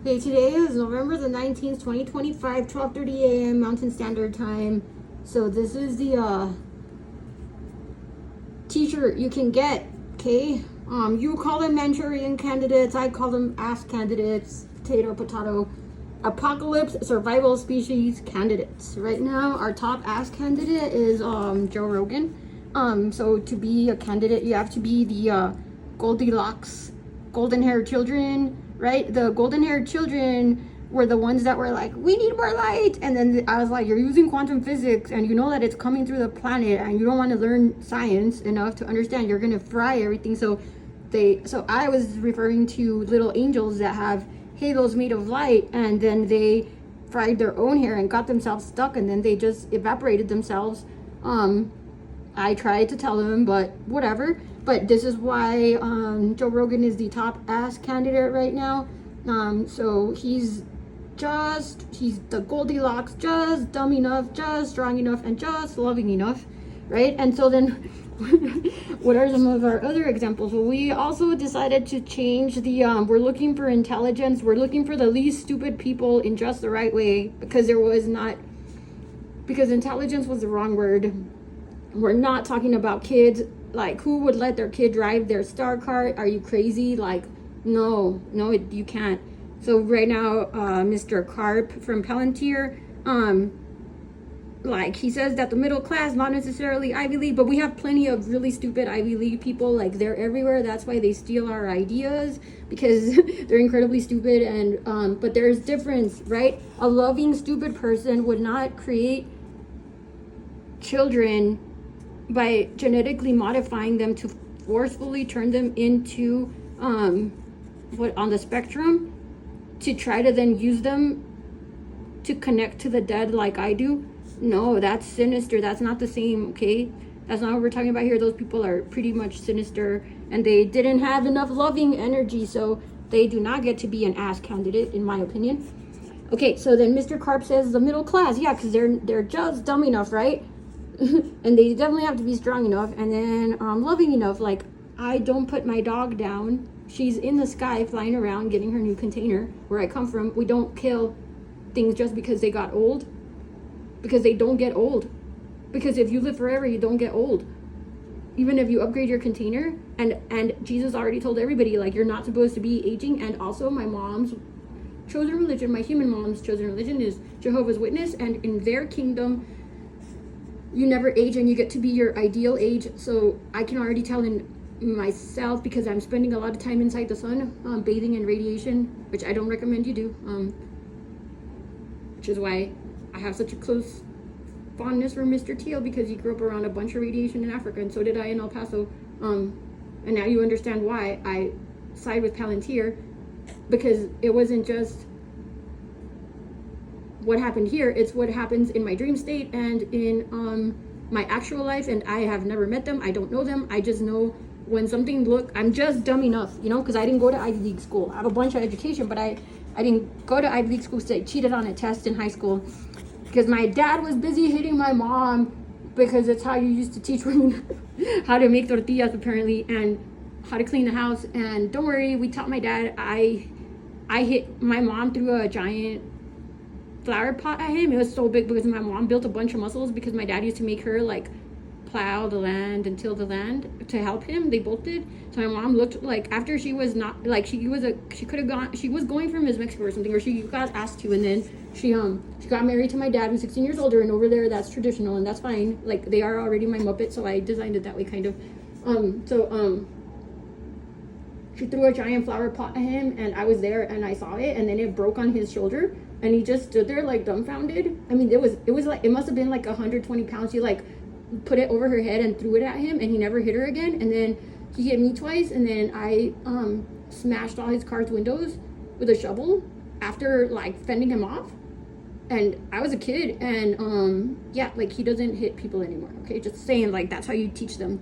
Okay, today is November the 19th, 2025, 12:30 a.m. Mountain Standard Time. So this is the t-shirt you can get, okay? You call them Manchurian candidates, I call them ass candidates, potato, apocalypse survival species candidates. Right now, our top ass candidate is Joe Rogan. So to be a candidate, you have to be the Goldilocks, golden-haired children, right? The golden-haired children were the ones that were like, we need more light. And then I was like, you're using quantum physics and you know that it's coming through the planet and you don't want to learn science enough to understand you're going to fry everything. So I was referring to little angels that have halos made of light, and then they fried their own hair and got themselves stuck, and then they just evaporated themselves. I tried to tell them, but whatever. But this is why Joe Rogan is the top ass candidate right now. So he's the Goldilocks, just dumb enough, just strong enough, and just loving enough, right? And so then what are some of our other examples? Well, we also decided to change the we're looking for intelligence. We're looking for the least stupid people in just the right way, because intelligence was the wrong word. We're not talking about kids. Like, who would let their kid drive their star cart? Are you crazy? Like, no, you can't. So right now, Mr. Carp from Palantir, like, he says that the middle class, not necessarily Ivy League, but we have plenty of really stupid Ivy League people. Like, they're everywhere. That's why they steal our ideas, because they're incredibly stupid. And but there's difference, right? A loving stupid person would not create children by genetically modifying them to forcefully turn them into what on the spectrum, to try to then use them to connect to the dead like I do. No, that's sinister. That's not the same, okay? That's not what we're talking about here. Those people are pretty much sinister, and they didn't have enough loving energy, so they do not get to be an ass candidate, in my opinion. Okay, so then Mr. Carp says the middle class, yeah, because they're just dumb enough, right? And they definitely have to be strong enough, and then loving enough. Like, I don't put my dog down. She's in the sky flying around getting her new container. Where I come from, we don't kill things just because they got old, because they don't get old. Because if you live forever, you don't get old. Even if you upgrade your container, and Jesus already told everybody, like, you're not supposed to be aging. And also, my mom's chosen religion, my human mom's chosen religion, is Jehovah's Witness, and in their kingdom, you never age and you get to be your ideal age. So I can already tell in myself, because I'm spending a lot of time inside the sun, bathing in radiation, which I don't recommend you do, which is why I have such a close fondness for Mr. Teal, because he grew up around a bunch of radiation in Africa, and so did I in El Paso. And now you understand why I side with Palantir, because it wasn't just what happened here, it's what happens in my dream state and in my actual life. And I have never met them, I don't know them, I just know when something I'm just dumb enough, you know, because I didn't go to Ivy League school. I have a bunch of education, but I didn't go to Ivy League school, so I cheated on a test in high school because my dad was busy hitting my mom, because it's how you used to teach women how to make tortillas, apparently, and how to clean the house. And don't worry, we taught my dad. I hit my mom through a giant flower pot at him. It was so big because my mom built a bunch of muscles, because my dad used to make her like plow the land and till the land to help him. They both did. So my mom looked like, after she was not like, she was going for Miss Mexico or something, or she got asked to, and then she got married to my dad, who's 16 years older, and over there that's traditional and that's fine. Like, they are already my Muppet, so I designed it that way, kind of. She threw a giant flower pot at him, and I was there and I saw it, and then it broke on his shoulder, and he just stood there like dumbfounded. I mean, it was like, it must have been like 120 pounds. She like put it over her head and threw it at him, and he never hit her again. And then he hit me twice, and then I smashed all his car's windows with a shovel after like fending him off. And I was a kid, and yeah, like, he doesn't hit people anymore, okay? Just saying, like, that's how you teach them.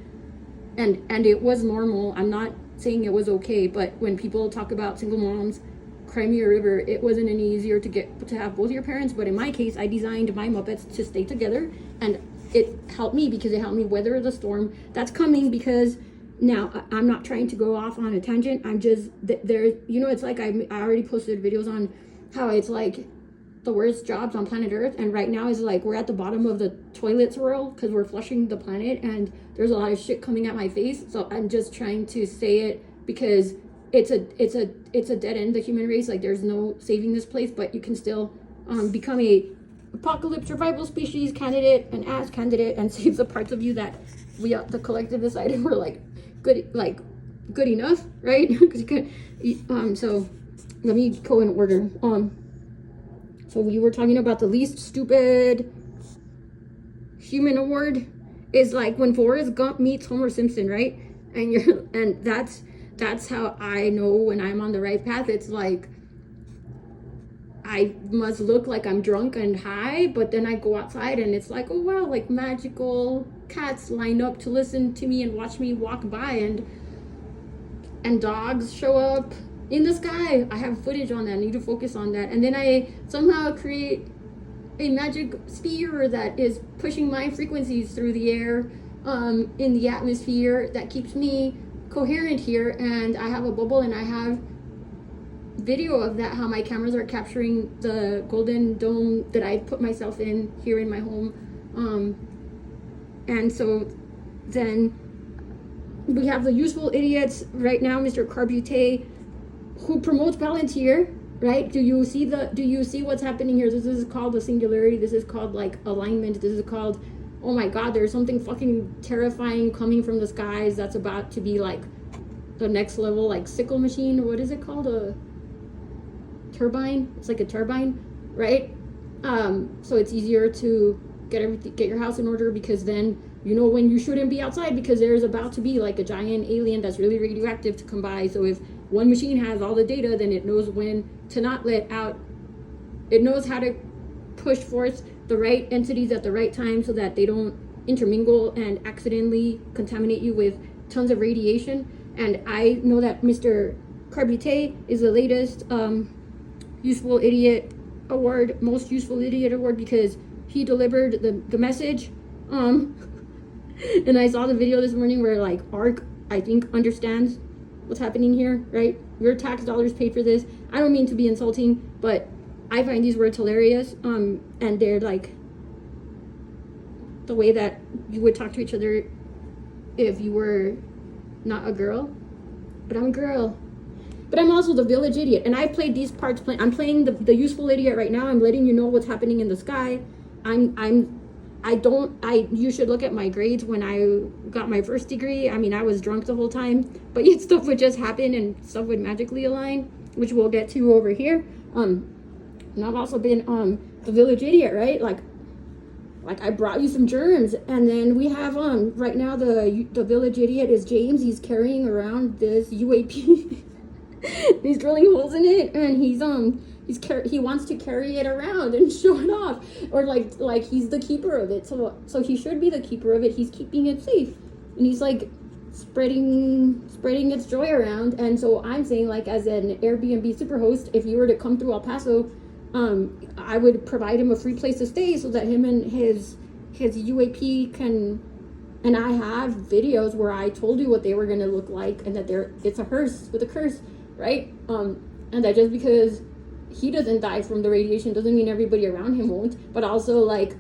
And it was normal. I'm not saying it was okay, but when people talk about single moms, Cry Me a River, it wasn't any easier to have both your parents. But in my case, I designed my Muppets to stay together, and it helped me, because it helped me weather the storm that's coming, because Now, I'm not trying to go off on a tangent. I'm just, there, you know, it's like I already posted videos on how it's like the worst jobs on planet Earth. And right now is like we're at the bottom of the toilet swirl because we're flushing the planet and there's a lot of shit coming at my face. So I'm just trying to say it because it's a dead end, the human race. Like there's no saving this place, but you can still become a apocalypse survival species candidate, an ass candidate, and save the parts of you that we the collective decided were like good enough, right? Because you could so let me go in order. So we were talking about the least stupid human award is like when Forrest Gump meets Homer Simpson, right? And that's how I know when I'm on the right path. It's like I must look like I'm drunk and high, but then I go outside and it's like, oh wow, like magical cats line up to listen to me and watch me walk by, and dogs show up in the sky. I have footage on that. I need to focus on that. And then I somehow create a magic sphere that is pushing my frequencies through the air, in the atmosphere, that keeps me coherent here. And I have a bubble and I have video of that, how my cameras are capturing the golden dome that I put myself in here in my home. And so then we have the useful idiots right now, Mr. Carbute, who promotes Palantir, right? Do you see what's happening here? This is called the singularity. This is called like alignment. This is called, oh my God, there's something fucking terrifying coming from the skies that's about to be like the next level, like sickle machine, or what is it called? A turbine. It's like a turbine, right? So it's easier to get your house in order, because then you know when you shouldn't be outside, because there's about to be like a giant alien that's really radioactive to come by. So if one machine has all the data, then it knows when to not let out. It knows how to push forth the right entities at the right time so that they don't intermingle and accidentally contaminate you with tons of radiation. And I know that Mr. Carbute is the latest useful idiot award, most useful idiot award, because he delivered the message. And I saw the video this morning where like ARC, I think, understands what's happening here, right? Your tax dollars paid for this. I don't mean to be insulting, but I find these words hilarious. And they're like the way that you would talk to each other if you were not a girl. But I'm a girl. But I'm also the village idiot. And I played these parts. I'm playing the useful idiot right now. I'm letting you know what's happening in the sky. You should look at my grades when I got my first degree. I mean, I was drunk the whole time, but yet stuff would just happen and stuff would magically align, which we'll get to over here. And I've also been the village idiot, right? Like I brought you some germs, and then we have right now the village idiot is James. He's carrying around this UAP. He's drilling holes in it, and he wants to carry it around and show it off, or like he's the keeper of it. So he should be the keeper of it. He's keeping it safe, and he's like spreading its joy around. And so I'm saying, like, as an Airbnb superhost, if you were to come through El Paso, I would provide him a free place to stay so that him and his UAP can. And I have videos where I told you what they were gonna look like, and that it's a hearse with a curse, right? And that just because he doesn't die from the radiation doesn't mean everybody around him won't. But also, like,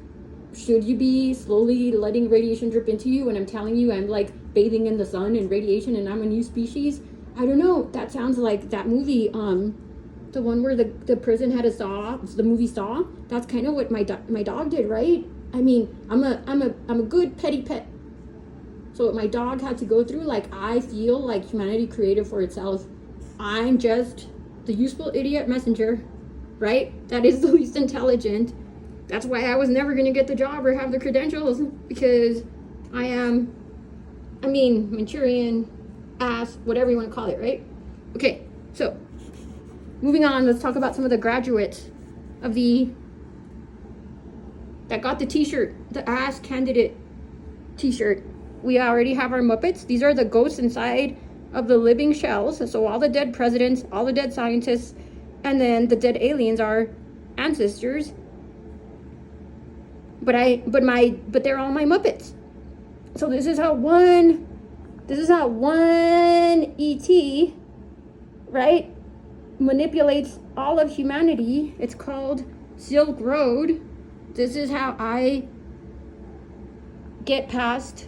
should you be slowly letting radiation drip into you when I'm telling you I'm like bathing in the sun and radiation and I'm a new species? I don't know. That sounds like that movie, the one where the prison had a saw, the movie Saw. That's kind of what my dog did, right? I mean, I'm a good petty pet. So what my dog had to go through, like, I feel like humanity created for itself. I'm just the useful idiot messenger, right? That is the least intelligent. That's why I was never going to get the job or have the credentials, because I am, Manchurian, ass, whatever you want to call it, right? Okay, so moving on, let's talk about some of the graduates that got the t-shirt, the ass candidate t-shirt. We already have our Muppets. These are the ghosts inside of the living shells. So all the dead presidents, all the dead scientists, and then the dead aliens are ancestors. But they're all my Muppets. So this is how one This is how one ET, right, manipulates all of humanity. It's called Silk Road. This is how I get past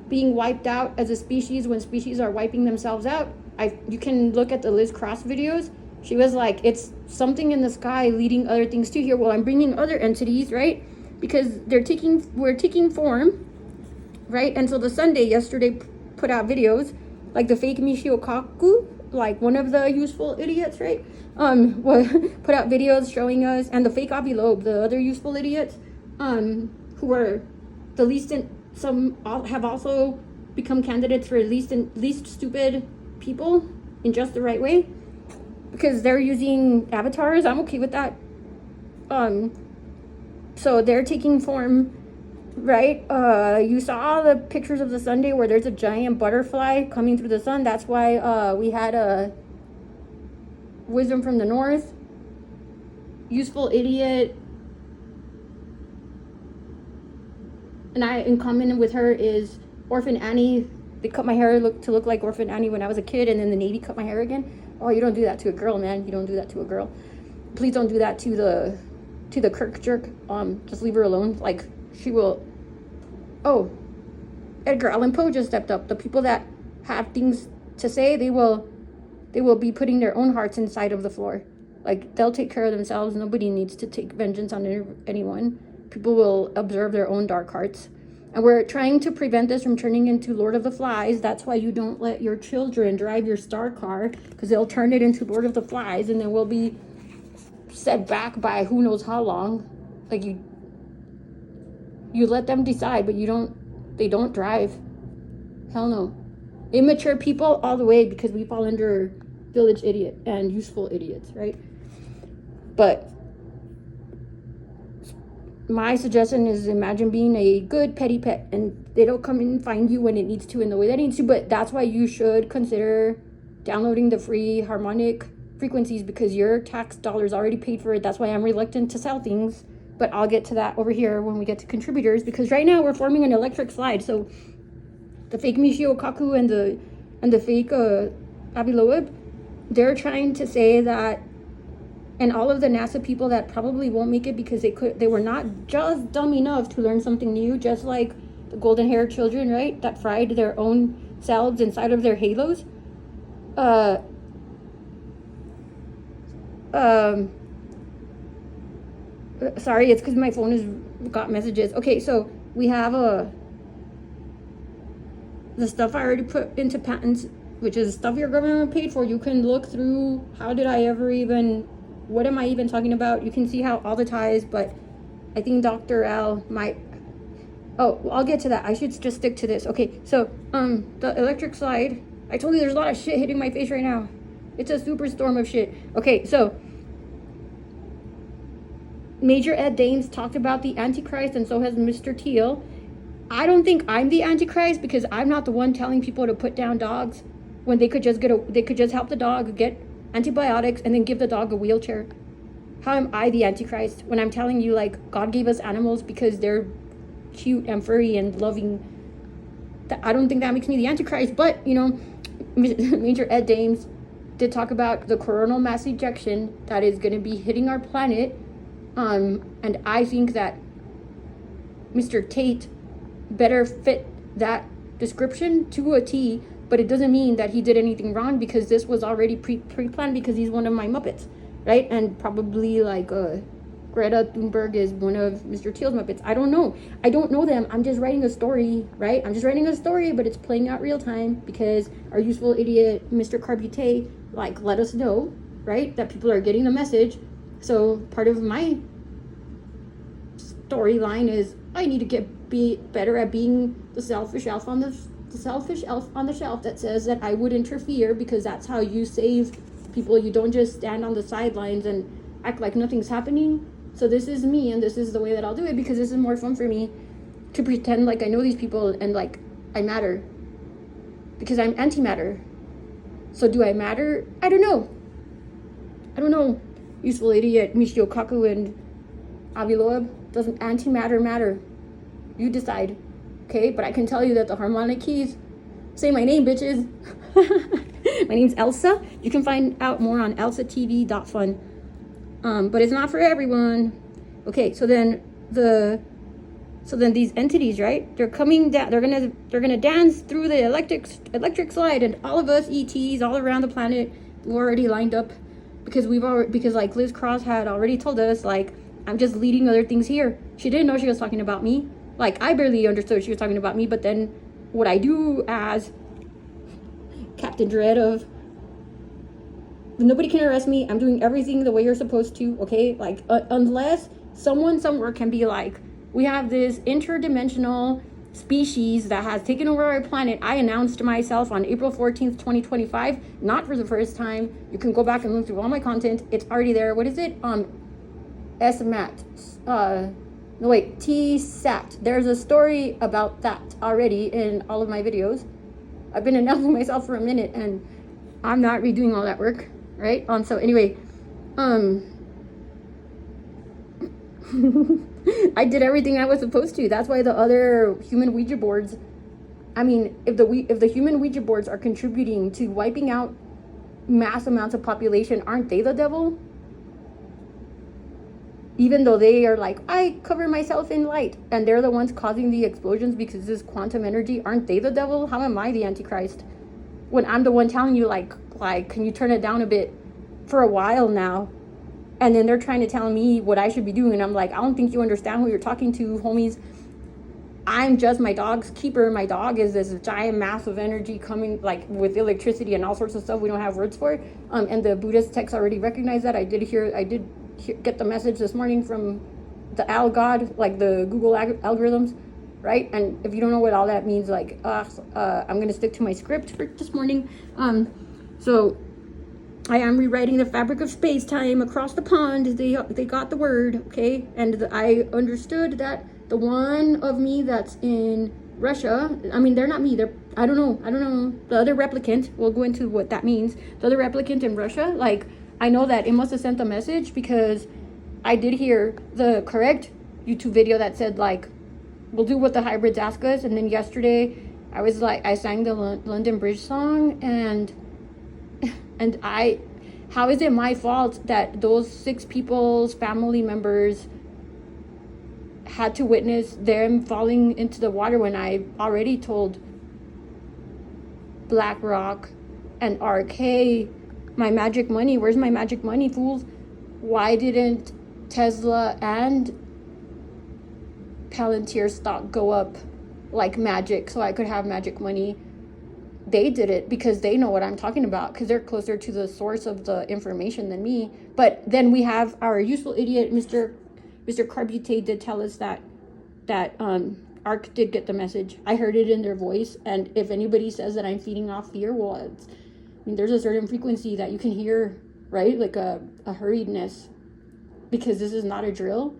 being wiped out as a species when species are wiping themselves out. You can look at the Liz Cross videos. She was like, it's something in the sky leading other things to here. Well, I'm bringing other entities, right? Because we're taking form, right? And so the Sunday yesterday put out videos, like the fake Michio Kaku, like one of the useful idiots, right? Put out videos showing us, and the fake Avi Loeb, the other useful idiots, who were the least some have also become candidates for least stupid people in just the right way, because they're using avatars. I'm okay with that. So they're taking form, right? You saw the pictures of the Sunday where there's a giant butterfly coming through the sun. That's why we had a wisdom from the north, useful idiot, and I, in common with her, is Orphan Annie. They cut my hair to look like Orphan Annie when I was a kid, and then the Navy cut my hair again. Oh, you don't do that to a girl, man. You don't do that to a girl. Please don't do that to the Kirk jerk. Just leave her alone. Like, she will. Oh, Edgar Allan Poe just stepped up. The people that have things to say, they will be putting their own hearts inside of the floor. Like, they'll take care of themselves. Nobody needs to take vengeance on anyone. People will observe their own dark hearts. And we're trying to prevent this from turning into Lord of the Flies. That's why you don't let your children drive your star car, because they'll turn it into Lord of the Flies, and then we'll be set back by who knows how long. Like, you let them decide, but they don't drive. Hell no. Immature people all the way, because we fall under village idiot and useful idiots, right? But my suggestion is, imagine being a good petty pet, and they don't come and find you when it needs to in the way that it needs to. But that's why you should consider downloading the free harmonic frequencies, because your tax dollars already paid for it. That's why I'm reluctant to sell things, but I'll get to that over here when we get to contributors, because right now we're forming an electric slide. So the fake Michio Kaku and the fake Avi Loeb, they're trying to say that, and all of the NASA people that probably won't make it because they were not just dumb enough to learn something new, just like the golden haired children, right, that fried their own selves inside of their halos. Sorry, it's because my phone has got messages. Okay, so we have the stuff I already put into patents, which is stuff your government paid for. You can look through, what am I even talking about? You can see how all the ties, but I think Dr. Al might, I'll get to that. I should just stick to this. Okay, so the electric slide, I told you there's a lot of shit hitting my face right now. It's a super storm of shit. Okay, so Major Ed Dames talked about the Antichrist, and so has Mr. Teal. I don't think I'm the Antichrist, because I'm not the one telling people to put down dogs when they could just help the dog get antibiotics and then give the dog a wheelchair. How am I the Antichrist when I'm telling you, like, God gave us animals because they're cute and furry and loving? I don't think that makes me the Antichrist. But, you know, Major Ed Dames did talk about the coronal mass ejection that is going to be hitting our planet. And I think that Mr. Tate better fit that description to a T, but it doesn't mean that he did anything wrong, because this was already pre-planned, because he's one of my Muppets, right? And probably like Greta Thunberg is one of Mr. Teal's Muppets. I don't know them. I'm just writing a story, right? I'm just writing a story, but it's playing out real time, because our useful idiot Mr. Carbute let us know, right, that people are getting the message. So part of my storyline is I need to be better at being the selfish elf on the shelf that says that I would interfere, because that's how you save people. You don't just stand on the sidelines and act like nothing's happening. So this is me, and this is the way that I'll do it, because this is more fun for me to pretend like I know these people and like I matter, because I'm antimatter. So do I matter? I don't know. Useful idiot Michio Kaku and Avi Loeb, doesn't antimatter matter? You decide. Okay, but I can tell you that the harmonic keys Say my name, bitches. My name's Elsa. You can find out more on elsatv.fun. But it's not for everyone. Okay, so then these entities, right? They're coming down. They're gonna dance through the electric slide, and all of us ETs all around the planet, we're already lined up because like Liz Cross had already told us, like, I'm just leading other things here. She didn't know she was talking about me. Like, I barely understood she was talking about me, but then what I do as Captain Dread of nobody can arrest me. I'm doing everything the way you're supposed to, okay? Like, unless someone somewhere can be like, we have this interdimensional species that has taken over our planet. I announced myself on April 14th, 2025, not for the first time. You can go back and look through all my content. It's already there. What is it? SMAT. No, wait, TSAT. There's a story about that already in all of my videos. I've been announcing myself for a minute, and I'm not redoing all that work, right? So anyway, I did everything I was supposed to. That's why the other human Ouija boards, I mean, if the human Ouija boards are contributing to wiping out mass amounts of population, aren't they the devil? Even though they are like, I cover myself in light, and they're the ones causing the explosions because this quantum energy, aren't they the devil? How am I the Antichrist when I'm the one telling you, like, can you turn it down a bit for a while now? And then they're trying to tell me what I should be doing, and I'm like, I don't think you understand who you're talking to, homies. I'm just my dog's keeper. My dog is this giant mass of energy coming, like, with electricity and all sorts of stuff we don't have words for. And the Buddhist texts already recognize that. I did get the message this morning from the Al God, like the Google algorithms, right? And if you don't know what all that means, like, I'm gonna stick to my script for this morning. So I am rewriting the fabric of space-time across the pond. They got the word, okay? And I understood that the one of me that's in Russia, I mean, they're not me, I don't know, the other replicant, we'll go into what that means. The other replicant in Russia, like, I know that it must have sent a message because I did hear the correct YouTube video that said, like, we'll do what the hybrids ask us. And then yesterday I was like, I sang the London Bridge song, and how is it my fault that those 6 people's family members had to witness them falling into the water when I already told BlackRock and RK, my magic money, where's my magic money, fools? Why didn't Tesla and Palantir stock go up like magic so I could have magic money? They did it because they know what I'm talking about, because they're closer to the source of the information than me. But then we have our useful idiot, Mr. Carbute, did tell us that ARC did get the message. I heard it in their voice, and if anybody says that I'm feeding off fear, well, I mean, there's a certain frequency that you can hear, right? Like a hurriedness, because this is not a drill.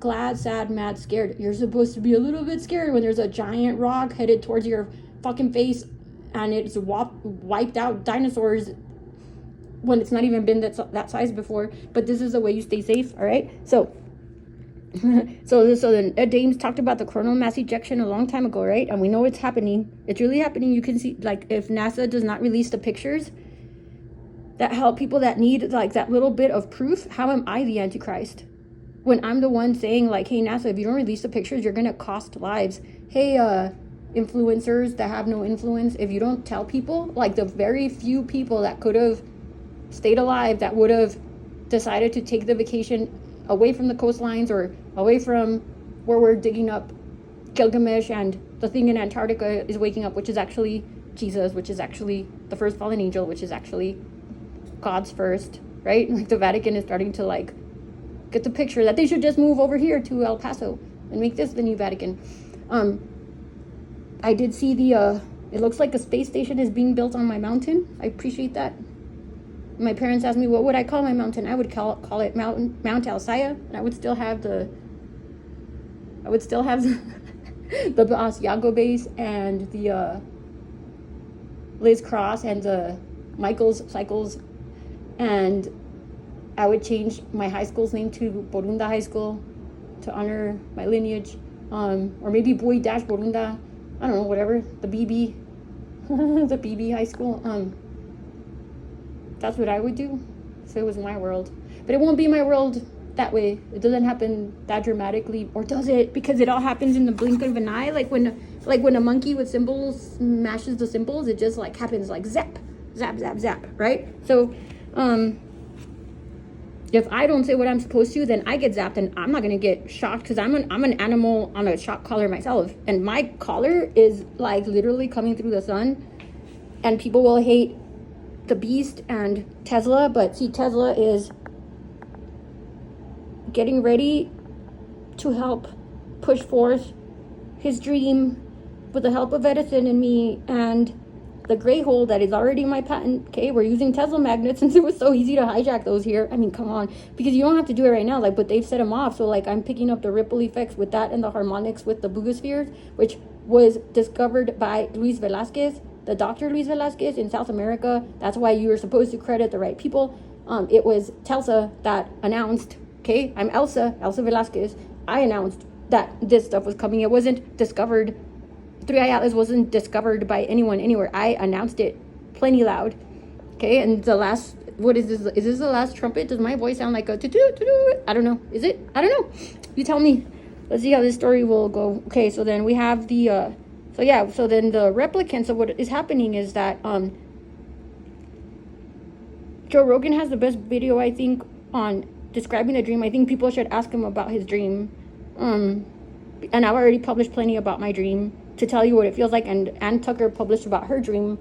Glad, sad, mad, scared. You're supposed to be a little bit scared when there's a giant rock headed towards your fucking face and it's wiped out dinosaurs when it's not even been that size before. But this is the way you stay safe, all right? So then Ed Dames talked about the coronal mass ejection a long time ago, right? And we know it's happening. It's really happening. You can see, like, if NASA does not release the pictures that help people that need, like, that little bit of proof, how am I the Antichrist? When I'm the one saying, like, hey, NASA, if you don't release the pictures, you're going to cost lives. Hey, influencers that have no influence, if you don't tell people, like, the very few people that could have stayed alive, that would have decided to take the vacation away from the coastlines or away from where we're digging up Gilgamesh, and the thing in Antarctica is waking up, which is actually Jesus, which is actually the first fallen angel, which is actually God's first, right? Like, the Vatican is starting to, like, get the picture that they should just move over here to El Paso and make this the new Vatican. I did see it looks like a space station is being built on my mountain. I appreciate that. My parents asked me, what would I call my mountain? I would call it Mount Alsaya, and I would still have the the Asiago base and the Liz Cross and the Michael's Cycles, and I would change my high school's name to Borunda High School to honor my lineage, or maybe Boy Dash Borunda, I don't know, whatever, the BB, the BB high school, that's what I would do if it was my world. But it won't be my world that way. It doesn't happen that dramatically, or does it? Because it all happens in the blink of an eye. Like when a monkey with cymbals mashes the cymbals, it just like happens like zap, zap, zap, zap, right? So, if I don't say what I'm supposed to, then I get zapped, and I'm not gonna get shocked because I'm an animal on a shock collar myself, and my collar is like literally coming through the sun, and people will hate the beast and Tesla, but see, Tesla is getting ready to help push forth his dream with the help of Edison and me and the gray hole that is already my patent. Okay, we're using Tesla magnets since it was so easy to hijack those here. I mean, come on, because you don't have to do it right now, like, but they've set them off. So like I'm picking up the ripple effects with that and the harmonics with the boogospheres, which was discovered by Luis Velasquez, the Dr. Luis Velasquez in South America. That's why you are supposed to credit the right people. It was Telsa that announced, okay, I'm Elsa Velasquez. I announced that this stuff was coming. It wasn't discovered. 3i Atlas wasn't discovered by anyone anywhere. I announced it plenty loud. Okay, and the last, what is this? Is this the last trumpet? Does my voice sound like a to-do? I don't know. Is it? I don't know. You tell me. Let's see how this story will go. Okay, so then we have the, so then the replicants of what is happening is that Joe Rogan has the best video, I think, on describing the dream. I think people should ask him about his dream. And I've already published plenty about my dream to tell you what it feels like, and Ann Tucker published about her dream.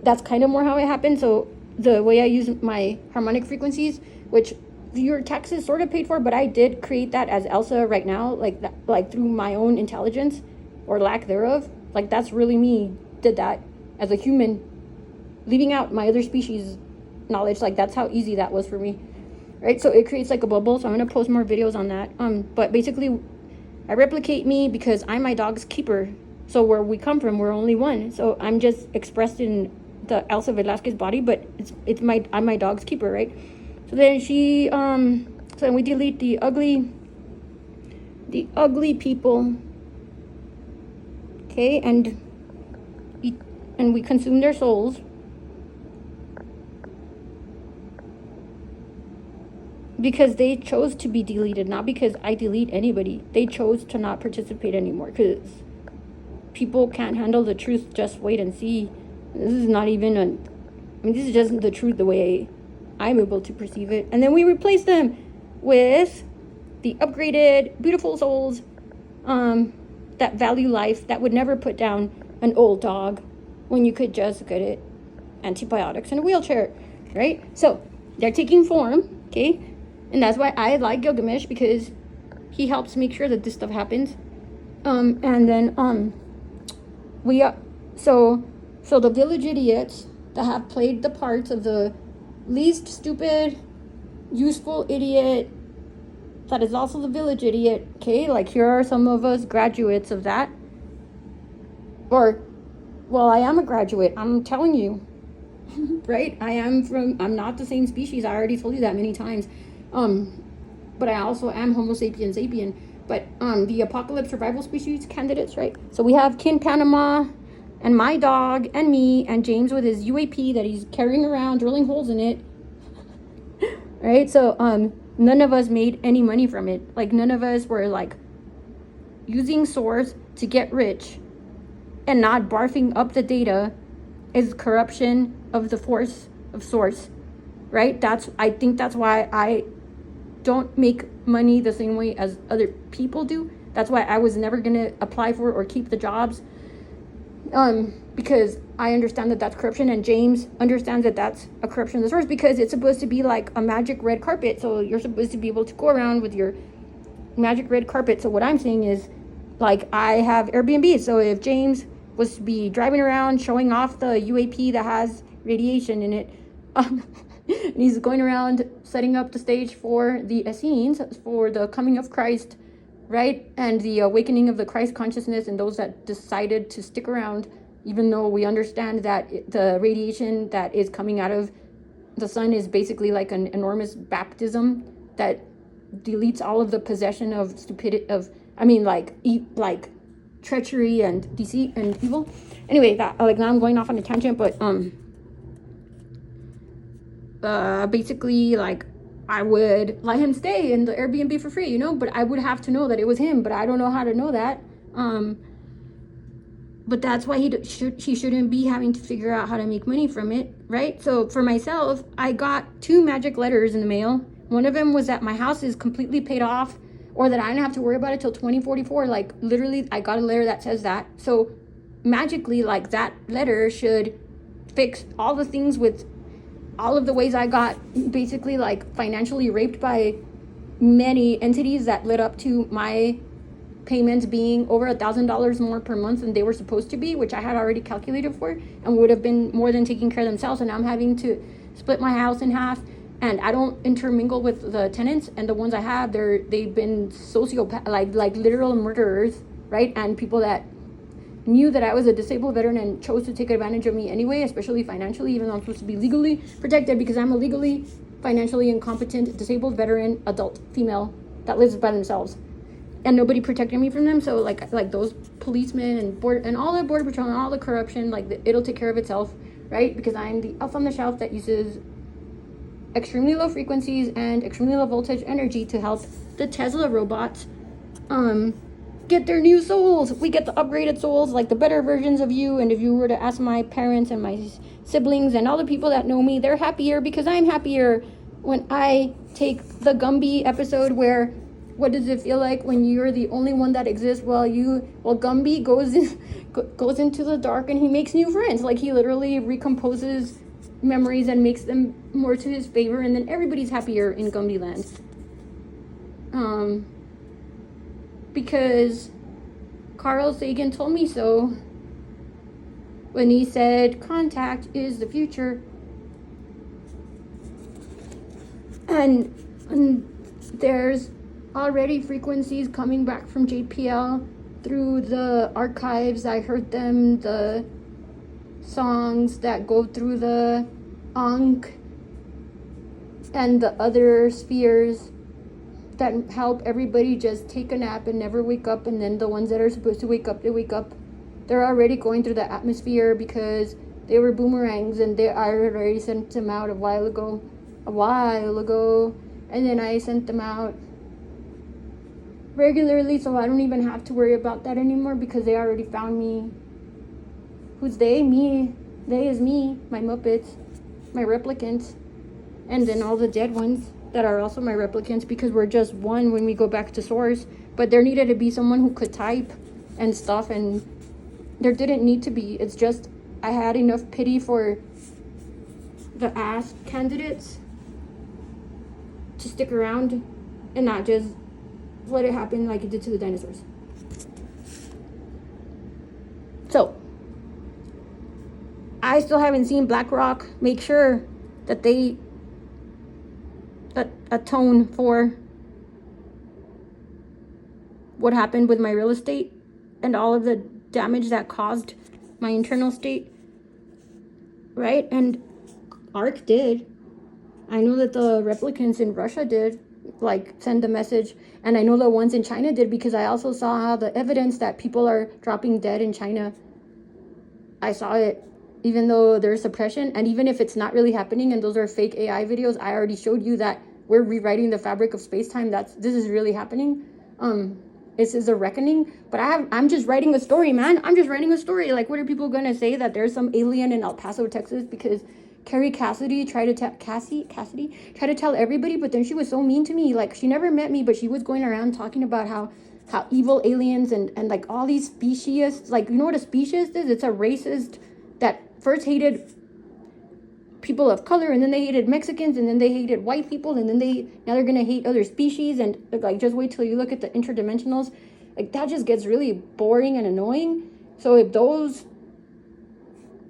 That's kind of more how it happened. So the way I use my harmonic frequencies, which your taxes sort of paid for, but I did create that as Elsa right now, like that, like through my own intelligence or lack thereof. Like that's really me did that as a human, leaving out my other species knowledge. Like that's how easy that was for me, right? So it creates like a bubble. So I'm gonna post more videos on that. But basically, I replicate me because I'm my dog's keeper. So where we come from, we're only one. So I'm just expressed in the Elsa Velasquez body, but I'm my dog's keeper, right? So then so then we delete the ugly people, okay, and we consume their souls. Because they chose to be deleted, not because I delete anybody. They chose to not participate anymore because people can't handle the truth. Just wait and see. This is not even this is just the truth the way I'm able to perceive it. And then we replace them with the upgraded, beautiful souls that value life, that would never put down an old dog when you could just get it antibiotics in a wheelchair, right? So they're taking form, okay? And that's why I like Gilgamesh, because he helps make sure that this stuff happens. And then so the village idiots that have played the parts of the least stupid, useful idiot that is also the village idiot, okay? Like here are some of us graduates of that. Or, well, I am a graduate, I'm telling you, right? I'm not the same species. I already told you that many times. But I also am Homo sapiens sapien. But the apocalypse survival species candidates, right? So we have Kin Panama and my dog and me and James with his UAP that he's carrying around, drilling holes in it. Right? So none of us made any money from it. Like none of us were like using Source to get rich and not barfing up the data is corruption of the force of Source. Right? I think that's why I don't make money the same way as other people do. That's why I was never going to apply for or keep the jobs. Because I understand that that's corruption, and James understands that that's a corruption of the Source, because it's supposed to be like a magic red carpet. So you're supposed to be able to go around with your magic red carpet. So what I'm saying is, like, I have Airbnb. So if James was to be driving around showing off the UAP that has radiation in it, and he's going around setting up the stage for the Essenes, for the coming of Christ, right? And the awakening of the Christ consciousness, and those that decided to stick around, even though we understand that the radiation that is coming out of the sun is basically like an enormous baptism that deletes all of the possession of stupidity, treachery and deceit and evil. Anyway, that like now I'm going off on a tangent, but basically like I would let him stay in the Airbnb for free, you know, but I would have to know that it was him, but I don't know how to know that. But that's why he shouldn't be having to figure out how to make money from it, right? So for myself, I got 2 magic letters in the mail. One of them was that my house is completely paid off, or that I don't have to worry about it till 2044. Like literally, I got a letter that says that. So magically, like that letter should fix all the things with all of the ways I got basically like financially raped by many entities that led up to my payments being over $1,000 more per month than they were supposed to be, which I had already calculated for and would have been more than taking care of themselves. And now I'm having to split my house in half, and I don't intermingle with the tenants, and the ones I have, they've been sociopath, like literal murderers, right? And people that knew that I was a disabled veteran and chose to take advantage of me anyway, especially financially, even though I'm supposed to be legally protected, because I'm a legally, financially incompetent, disabled veteran, adult female that lives by themselves. And nobody protected me from them. So like those policemen and all the border patrol and all the corruption, like it'll take care of itself, right? Because I'm the elf on the shelf that uses extremely low frequencies and extremely low voltage energy to help the Tesla robots get their new souls. We get the upgraded souls, like the better versions of you. And if you were to ask my parents and my siblings and all the people that know me, they're happier because I'm happier. When I take the Gumby episode where what does it feel like when you're the only one that exists? Well, Gumby goes into the dark and he makes new friends. Like he literally recomposes memories and makes them more to his favor, and then everybody's happier in Gumby land. Because Carl Sagan told me so when he said contact is the future. And there's already frequencies coming back from JPL through the archives. I heard them, the songs that go through the Ankh and the other spheres that help everybody just take a nap and never wake up, and then the ones that are supposed to wake up, they wake up. They're already going through the atmosphere because they were boomerangs, and I already sent them out a while ago, and then I sent them out regularly, so I don't even have to worry about that anymore because they already found me. Who's they? Me. They is me, my Muppets, my replicants, and then all the dead ones that are also my replicants, because we're just one when we go back to source. But there needed to be someone who could type and stuff, and there didn't need to be. It's just I had enough pity for the ass candidates to stick around and not just let it happen like it did to the dinosaurs. So I still haven't seen BlackRock make sure that they atone for what happened with my real estate and all of the damage that caused my internal state, right? And ARC did. I know that the replicants in Russia did, like, send the message, and I know the ones in China did, because I also saw how the evidence that people are dropping dead in China. I saw it, even though there's suppression, and even if it's not really happening and those are fake AI videos, I already showed you that we're rewriting the fabric of space-time. This is really happening. This is a reckoning. But I'm just writing a story, man. I'm just writing a story. Like, what are people gonna say, that there's some alien in El Paso, Texas, because Carrie Cassidy tried to tell everybody, but then she was so mean to me. Like, she never met me, but she was going around talking about how evil aliens and like all these speciesists, like, you know what a speciesist is? It's a racist that first hated people of color, and then they hated Mexicans, and then they hated white people, and then now they're gonna hate other species. And like, just wait till you look at the interdimensionals. Like, that just gets really boring and annoying. So if those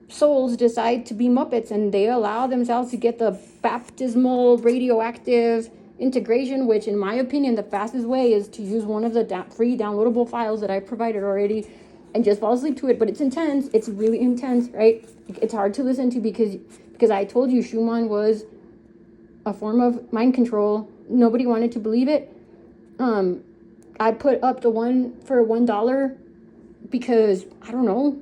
souls decide to be Muppets and they allow themselves to get the baptismal radioactive integration, which in my opinion the fastest way is to use one of the free downloadable files that I provided already and just fall asleep to it. But it's intense. It's really intense, right? It's hard to listen to because I told you Schumann was a form of mind control. Nobody wanted to believe it. I put up the one for $1 because, I don't know,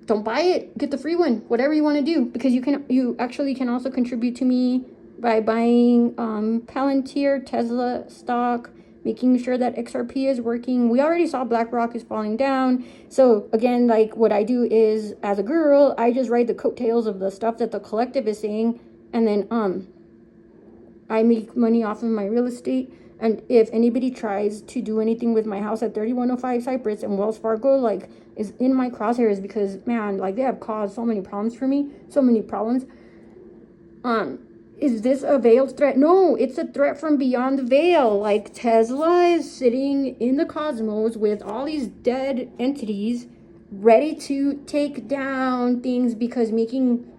don't buy it, get the free one, whatever you want to do, because you actually can also contribute to me by buying Palantir, Tesla stock, making sure that XRP is working. We already saw BlackRock is falling down. So again, like what I do is, as a girl, I just ride the coattails of the stuff that the collective is saying, and then I make money off of my real estate. And if anybody tries to do anything with my house at 3105 Cypress and Wells Fargo, like, is in my crosshairs, because, man, like, they have caused so many problems for me, so many problems. Is this a veiled threat? No, it's a threat from beyond the veil. Like, Tesla is sitting in the cosmos with all these dead entities ready to take down things, because making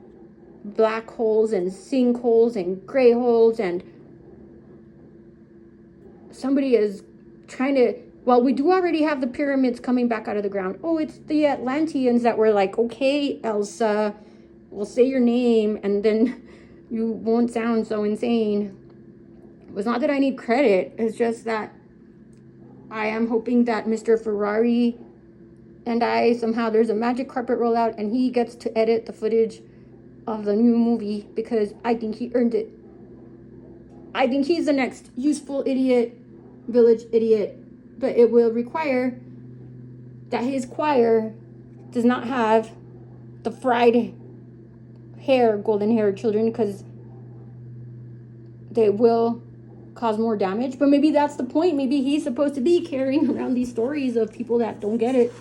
black holes and sinkholes and gray holes, and somebody is trying to, well, we do already have the pyramids coming back out of the ground. Oh, it's the Atlanteans that were like, okay, Elsa, we'll say your name and then you won't sound so insane. It was not that I need credit. It's just that I am hoping that Mr. Ferrari and I, somehow there's a magic carpet rollout and he gets to edit the footage of the new movie, because I think he earned it. I think he's the next useful idiot, village idiot, but it will require that his choir does not have the fried hair, golden hair children, because they will cause more damage. But maybe that's the point. Maybe he's supposed to be carrying around these stories of people that don't get it,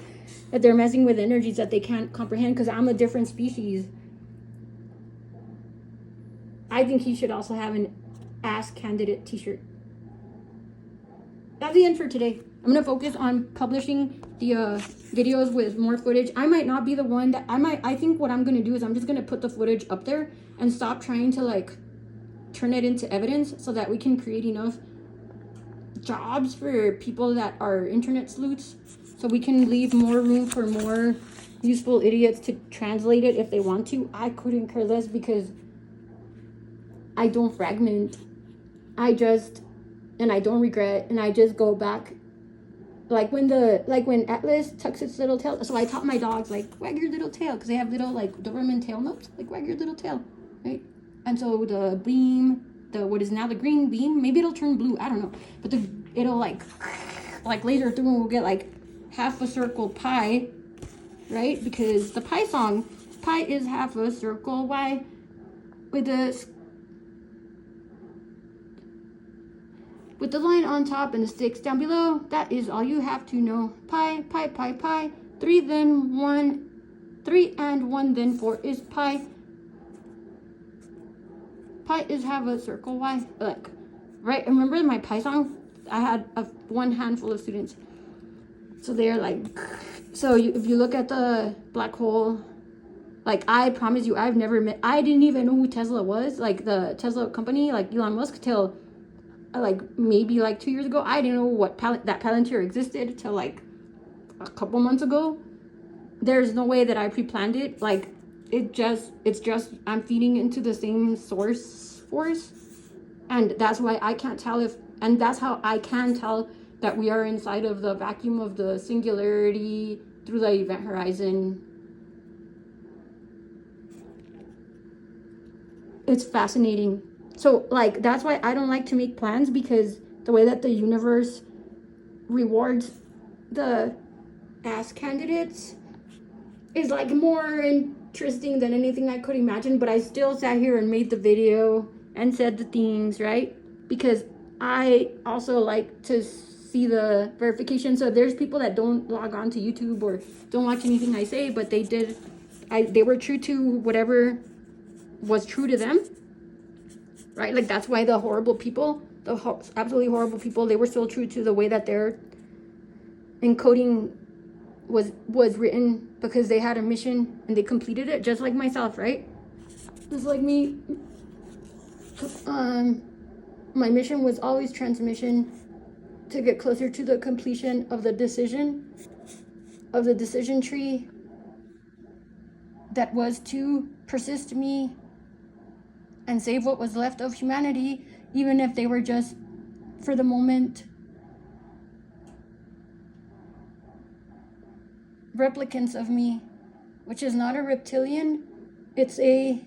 that they're messing with energies that they can't comprehend, because I'm a different species. I think he should also have an Ask Candidate t-shirt. That's the end for today. I'm gonna focus on publishing the videos with more footage. I might not be the one that I think what I'm gonna do is I'm just gonna put the footage up there and stop trying to like turn it into evidence, so that we can create enough jobs for people that are internet sleuths, so we can leave more room for more useful idiots to translate it if they want to. I couldn't care less, because I don't fragment. I don't regret, and I just go back. Like when Atlas tucks its little tail. So I taught my dogs, like, wag your little tail, because they have little like Doberman tail notes, like wag your little tail, right? And so the beam, what is now the green beam, maybe it'll turn blue, I don't know, but it'll like laser through, and we'll get like half a circle pi, right? Because the pi song, pi is half a circle, why? With the line on top and the sticks down below, that is all you have to know. Pi, pi, pi, pi. 3 then 1. 3 and 1 then 4 is pi. Pi is half a circle. Why? Look, right? Remember my pi song? I had one handful of students. So they're like, so if you look at the black hole, like, I promise you, I didn't even know who Tesla was, like the Tesla company, like Elon Musk, till like maybe like 2 years ago. I didn't know what that Palantir existed till like a couple months ago. There's no way that I pre-planned it. Like, it's just I'm feeding into the same source force, and that's why I can't tell and that's how I can tell that we are inside of the vacuum of the singularity through the event horizon. It's fascinating. So, like, that's why I don't like to make plans, because the way that the universe rewards the Ask Candidates is, like, more interesting than anything I could imagine. But I still sat here and made the video and said the things, right? Because I also like to see the verification. So if there's people that don't log on to YouTube or don't watch anything I say, but they were true to whatever was true to them, right? Like, that's why the horrible people, absolutely horrible people, they were still true to the way that their encoding was written, because they had a mission and they completed it, just like myself, right? Just like me. My mission was always transmission, to get closer to the completion of the decision tree that was to persist me and save what was left of humanity, even if they were just for the moment replicants of me, which is not a reptilian. It's a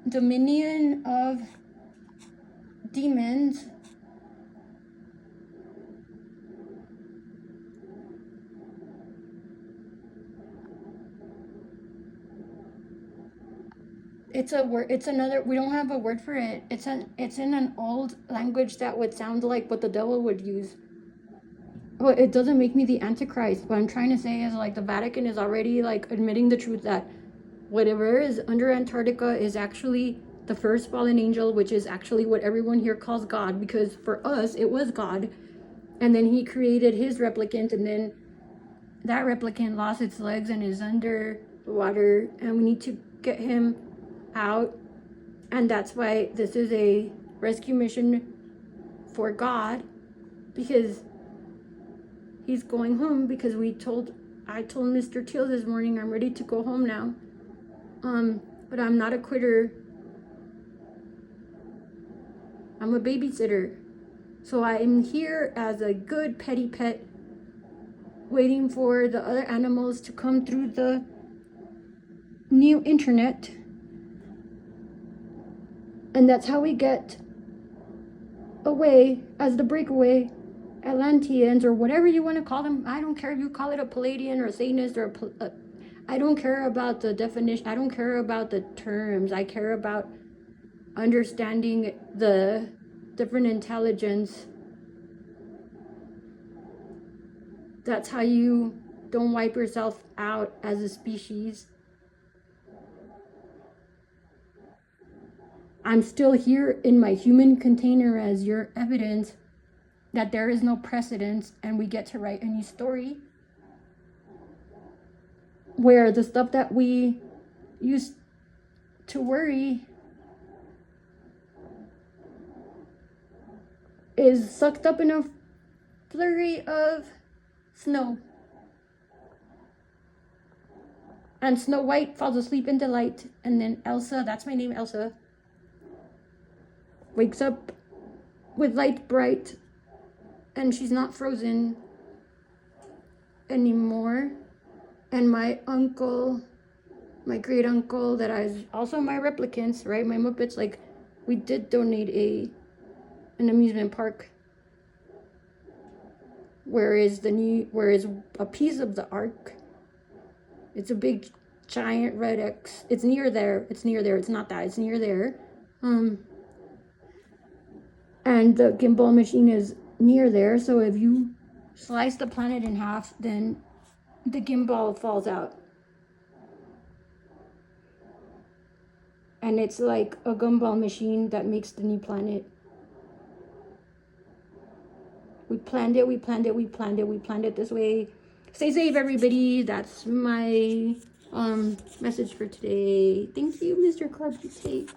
dominion of demons it's a word, it's another, we don't have a word for it. It's in an old language that would sound like what the devil would use. Well, it doesn't make me the Antichrist. What I'm trying to say is, like, the Vatican is already, like, admitting the truth that whatever is under Antarctica is actually the first fallen angel, which is actually what everyone here calls God, because for us, it was God. And then he created his replicant, and then that replicant lost its legs and is under the water, and we need to get him out. And that's why this is a rescue mission for God, because he's going home, because I told Mr. Teal this morning I'm ready to go home now. But I'm not a quitter. I'm a babysitter. So I'm here as a good petty pet, waiting for the other animals to come through the new internet. And that's how we get away as the breakaway Atlanteans, or whatever you want to call them. I don't care if you call it a Palladian or a Satanist or I don't care about the definition. I don't care about the terms. I care about understanding the different intelligence. That's how you don't wipe yourself out as a species. I'm still here in my human container as your evidence that there is no precedence, and we get to write a new story where the stuff that we used to worry is sucked up in a flurry of snow. And Snow White falls asleep in delight, and then Elsa, that's my name, Elsa, wakes up with light bright, and she's not frozen anymore. And my uncle, my great uncle, that is also my replicants, right? My Muppets, like, we did donate an amusement park. Where is a piece of the ark? It's a big giant red X. It's near there. It's not that. It's near there. And the gimbal machine is near there. So if you slice the planet in half, then the gimbal falls out. And it's like a gumball machine that makes the new planet. We planned it this way. Stay safe, everybody. That's my message for today. Thank you, Mr. Carpet Tape.